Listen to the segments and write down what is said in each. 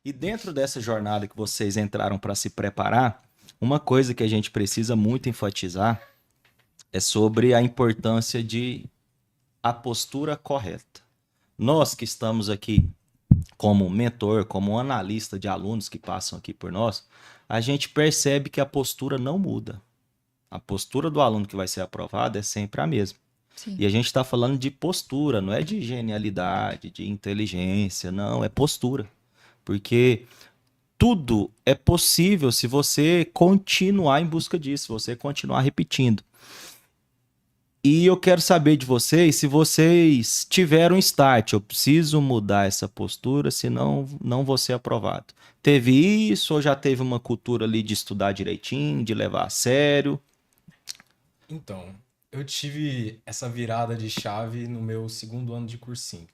E dentro dessa jornada que vocês entraram para se preparar, uma coisa que a gente precisa muito enfatizar é sobre a importância de a postura correta. Nós que estamos aqui como mentor, como analista de alunos que passam aqui por nós, a gente percebe que a postura não muda. A postura do aluno que vai ser aprovado é sempre a mesma. Sim. E a gente está falando de postura, não é de genialidade, de inteligência, não, é postura. Porque tudo é possível se você continuar em busca disso, se você continuar repetindo. E eu quero saber de vocês se vocês tiveram start. Eu preciso mudar essa postura, senão não vou ser aprovado. Teve isso ou já teve uma cultura ali de estudar direitinho, de levar a sério? Então, eu tive essa virada de chave no meu segundo ano de cursinho.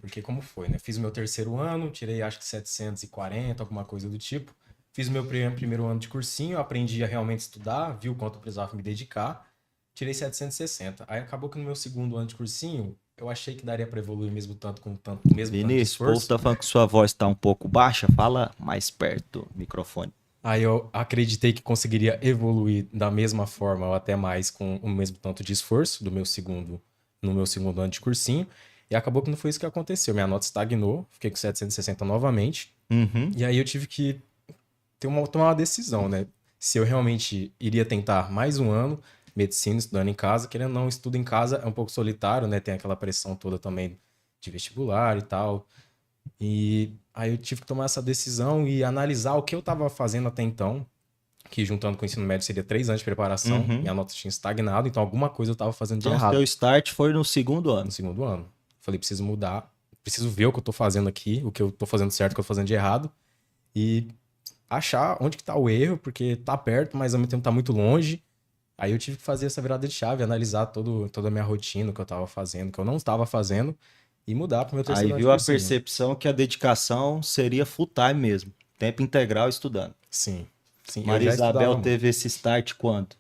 Porque como foi, né? Fiz o meu terceiro ano, tirei acho que 740, alguma coisa do tipo. Fiz o meu primeiro ano de cursinho, aprendi a realmente estudar, vi o quanto eu precisava me dedicar. Tirei 760. Aí acabou que no meu segundo ano de cursinho, eu achei que daria para evoluir mesmo tanto com tanto, mesmo tanto de Vinícius, o povo esforço. tá falando que sua voz está um pouco baixa. Fala mais perto do microfone. Aí eu acreditei que conseguiria evoluir da mesma forma ou até mais com o mesmo tanto de esforço no meu segundo ano de cursinho. E acabou que não foi isso que aconteceu. Minha nota estagnou, fiquei com 760 novamente. Uhum. E aí eu tive que tomar uma decisão, né? Se eu realmente iria tentar mais um ano, medicina, estudando em casa. Querendo ou não, estudo em casa é um pouco solitário, né? Tem aquela pressão toda também de vestibular e tal. E aí eu tive que tomar essa decisão e analisar o que eu estava fazendo até então, que juntando com o ensino médio seria 3 anos de preparação, Uhum. minha nota tinha estagnado, então alguma coisa eu estava fazendo de Então, seu errado start foi no segundo no ano. segundo ano. Falei, preciso mudar, preciso ver o que eu tô fazendo aqui, o que eu tô fazendo certo, o que eu tô fazendo de errado, e achar onde que tá o erro, porque tá perto, mas ao mesmo tempo tá muito longe. Aí eu tive que fazer essa virada de chave, analisar toda a minha rotina, o que eu tava fazendo, o que eu não estava fazendo, e mudar pro meu Aí terceiro ano de viu a cursinho. percepção que a dedicação seria full time mesmo, tempo integral estudando. Sim, sim, eu Maria já estudava Isabel muito. teve esse start quando?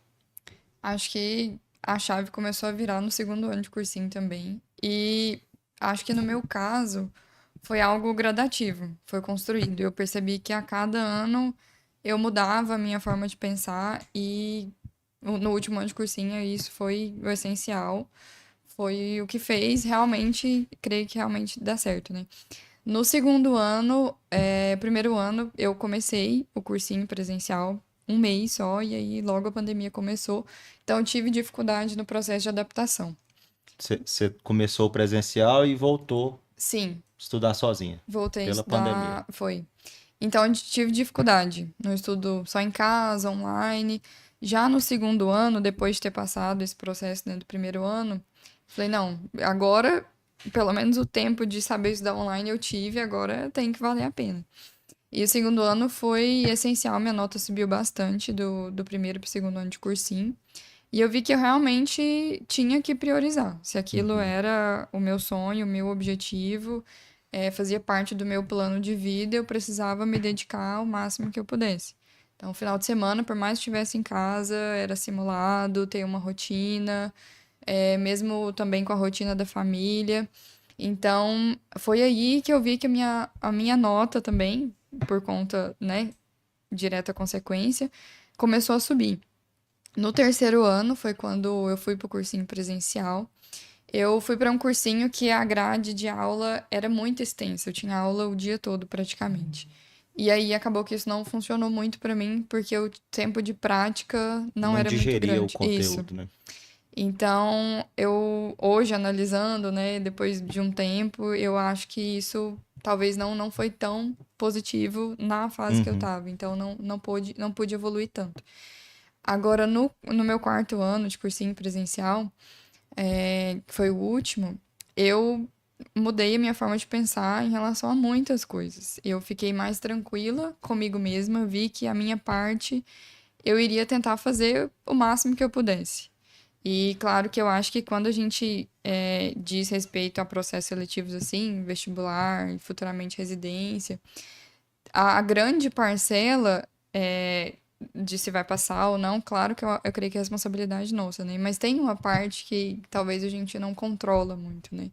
Acho que a chave começou a virar no segundo ano de cursinho também. E acho que no meu caso foi algo gradativo, foi construído. Eu percebi que a cada ano eu mudava a minha forma de pensar e no último ano de cursinho isso foi o essencial. Foi o que fez realmente, creio que realmente dá certo, né? No segundo ano, primeiro ano, eu comecei o cursinho presencial um mês só, e aí logo a pandemia começou. Então, eu tive dificuldade no processo de adaptação. Você começou o presencial e voltou a Sim, estudar sozinha, voltei a pela pandemia. estudar, foi. Então, eu tive dificuldade no estudo só em casa, online. Já no segundo ano, depois de ter passado esse processo, né, do primeiro ano, falei, não, agora, pelo menos o tempo de saber estudar online eu tive, agora tem que valer a pena. E o segundo ano foi essencial, minha nota subiu bastante do primeiro para o segundo ano de cursinho. E eu vi que eu realmente tinha que priorizar. Se aquilo Uhum. era o meu sonho, o meu objetivo, fazia parte do meu plano de vida, eu precisava me dedicar ao máximo que eu pudesse. Então, final de semana, por mais que estivesse em casa, era simulado, ter uma rotina, mesmo também com a rotina da família. Então, foi aí que eu vi que a minha nota também, por conta, né, direta consequência, começou a subir. No terceiro ano foi quando eu fui pro cursinho presencial. Eu fui para um cursinho que a grade de aula era muito extensa, eu tinha aula o dia todo praticamente. E aí acabou que isso não funcionou muito para mim, porque o tempo de prática não Não era muito digeria o grande. Isso. conteúdo, né? Então, eu hoje analisando, né, depois de um tempo, eu acho que isso talvez não foi tão positivo na fase que eu Uhum. tava. Então, não pude evoluir tanto. Agora, no meu quarto ano de cursinho presencial, que foi o último, eu mudei a minha forma de pensar em relação a muitas coisas. Eu fiquei mais tranquila comigo mesma, vi que a minha parte eu iria tentar fazer o máximo que eu pudesse. E claro que eu acho que quando a gente diz respeito a processos seletivos assim, vestibular e futuramente residência, a grande parcela de se vai passar ou não, claro que eu creio que é responsabilidade nossa, né? Mas tem uma parte que talvez a gente não controla muito, né?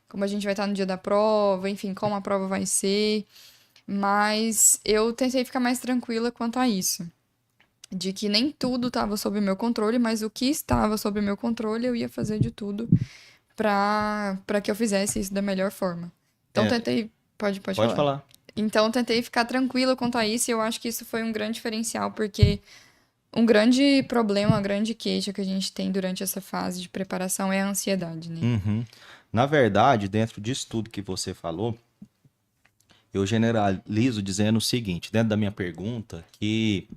Como a gente vai estar no dia da prova, enfim, como a prova vai ser. Mas eu tentei ficar mais tranquila quanto a isso. De que nem tudo estava sob meu controle, mas o que estava sob meu controle eu ia fazer de tudo para que eu fizesse isso da melhor forma. Então É, tentei. Pode pode falar. falar. Então tentei ficar tranquila quanto a isso e eu acho que isso foi um grande diferencial, porque um grande problema, uma grande queixa que a gente tem durante essa fase de preparação é a ansiedade, né? Uhum. Na verdade, dentro disso tudo que você falou, eu generalizo dizendo o seguinte, dentro da minha pergunta, que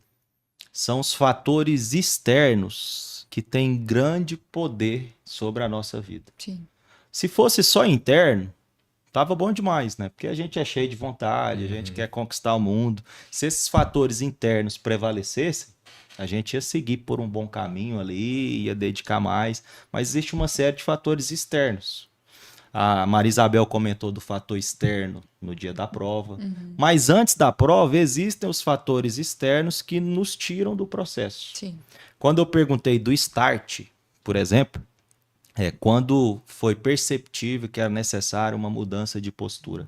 são os fatores externos que têm grande poder sobre a nossa vida. Sim. Se fosse só interno, tava bom demais, né? Porque a gente é cheio de vontade, a gente quer conquistar o mundo. Se esses fatores internos prevalecessem, a gente ia seguir por um bom caminho ali, ia dedicar mais. Mas existe uma série de fatores externos. A Maria Isabel comentou do fator externo no dia da prova. Mas antes da prova, existem os fatores externos que nos tiram do processo. Sim. Quando eu perguntei do start, por exemplo, quando foi perceptível que era necessária uma mudança de postura.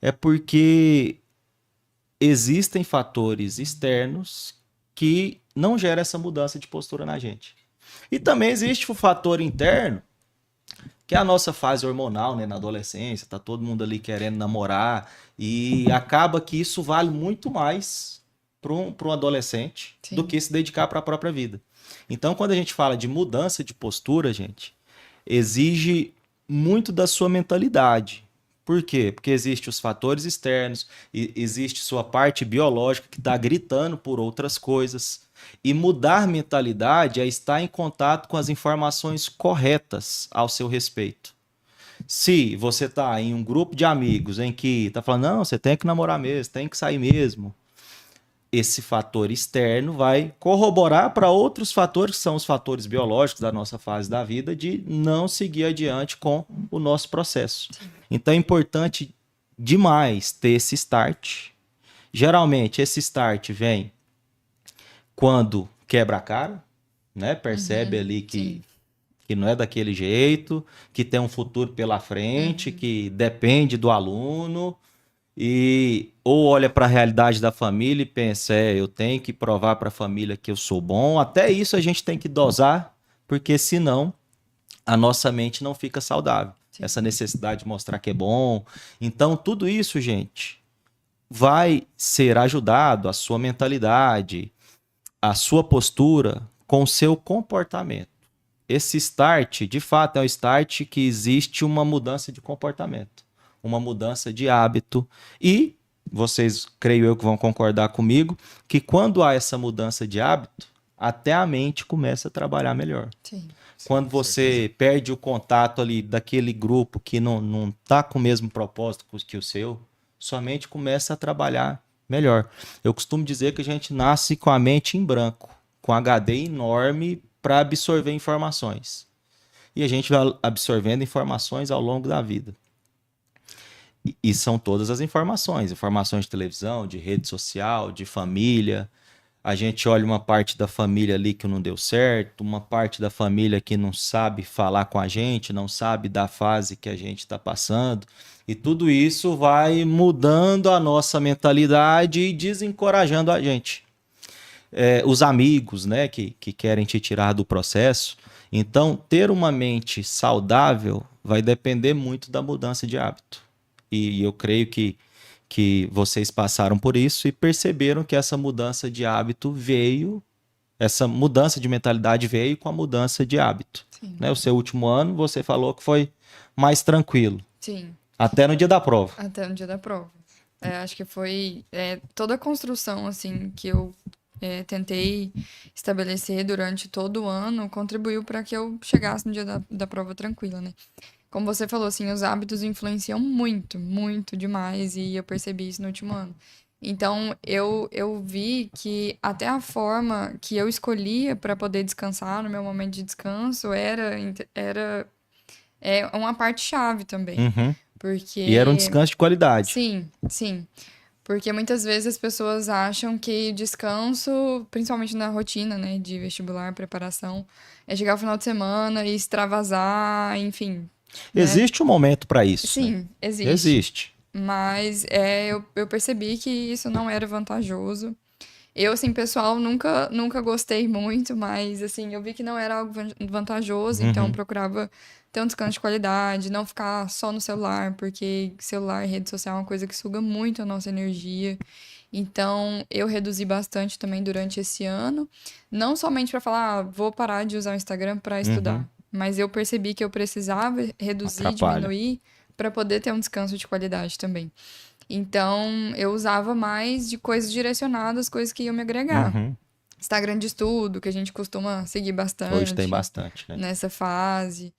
É porque existem fatores externos que não geram essa mudança de postura na gente. E também existe o fator interno, que é a nossa fase hormonal, né, na adolescência, tá todo mundo ali querendo namorar, e acaba que isso vale muito mais para um adolescente Sim. do que se dedicar para a própria vida. Então, quando a gente fala de mudança de postura, gente, exige muito da sua mentalidade. Por quê? Porque existem os fatores externos, existe sua parte biológica que está gritando por outras coisas. E mudar mentalidade é estar em contato com as informações corretas ao seu respeito. Se você está em um grupo de amigos em que está falando, não, você tem que namorar mesmo, tem que sair mesmo, esse fator externo vai corroborar para outros fatores, que são os fatores biológicos da nossa fase da vida, de não seguir adiante com o nosso processo. Então é importante demais ter esse start. Geralmente esse start vem quando quebra a cara, né? Percebe ali que não é daquele jeito, que tem um futuro pela frente, que depende do aluno, e ou olha para a realidade da família e pensa, eu tenho que provar para a família que eu sou bom. Até isso a gente tem que dosar, porque senão a nossa mente não fica saudável. Sim. Essa necessidade de mostrar que é bom. Então, tudo isso, gente, vai ser ajudado, a sua mentalidade, a sua postura, com o seu comportamento. Esse start, de fato, é um start que existe uma mudança de comportamento, uma mudança de hábito. E vocês, creio eu, que vão concordar comigo, que quando há essa mudança de hábito, até a mente começa a trabalhar melhor. Sim. Quando você perde o contato ali daquele grupo que não está com o mesmo propósito que o seu, sua mente começa a trabalhar melhor. Eu costumo dizer que a gente nasce com a mente em branco, com HD enorme para absorver informações. E a gente vai absorvendo informações ao longo da vida. E são todas as informações de televisão, de rede social, de família. A gente olha uma parte da família ali que não deu certo, uma parte da família que não sabe falar com a gente, não sabe da fase que a gente está passando. E tudo isso vai mudando a nossa mentalidade e desencorajando a gente. Os amigos, né, que querem te tirar do processo. Então, ter uma mente saudável vai depender muito da mudança de hábito. E eu creio que vocês passaram por isso e perceberam que essa mudança de hábito veio, essa mudança de mentalidade veio com a mudança de hábito. Né? O seu último ano, você falou que foi mais tranquilo. Sim. Até no dia da prova. Até no dia da prova. Acho que foi toda a construção assim que eu tentei estabelecer durante todo o ano contribuiu para que eu chegasse no dia da prova tranquila, né? Como você falou, assim, os hábitos influenciam muito, muito demais, e eu percebi isso no último ano. Então, eu vi que até a forma que eu escolhia para poder descansar no meu momento de descanso era uma parte-chave também. Uhum. Porque... E era um descanso de qualidade. Sim, sim. Porque muitas vezes as pessoas acham que descanso, principalmente na rotina, né, de vestibular, preparação, é chegar ao final de semana e extravasar, enfim. Existe um momento para isso. Sim, né? existe. Existe. Mas eu percebi que isso não era vantajoso. Eu, assim, pessoal, nunca gostei muito, mas, assim, eu vi que não era algo vantajoso, então eu Uhum. procurava ter um descanso de qualidade, não ficar só no celular, porque celular e rede social é uma coisa que suga muito a nossa energia. Então, eu reduzi bastante também durante esse ano, não somente para falar, vou parar de usar o Instagram para Uhum. estudar, mas eu percebi que eu precisava reduzir, Atrapalha. diminuir, para poder ter um descanso de qualidade também. Então, eu usava mais de coisas direcionadas, coisas que iam me agregar. Uhum. Instagram de estudo, que a gente costuma seguir Hoje tem bastante bastante, né? nessa fase.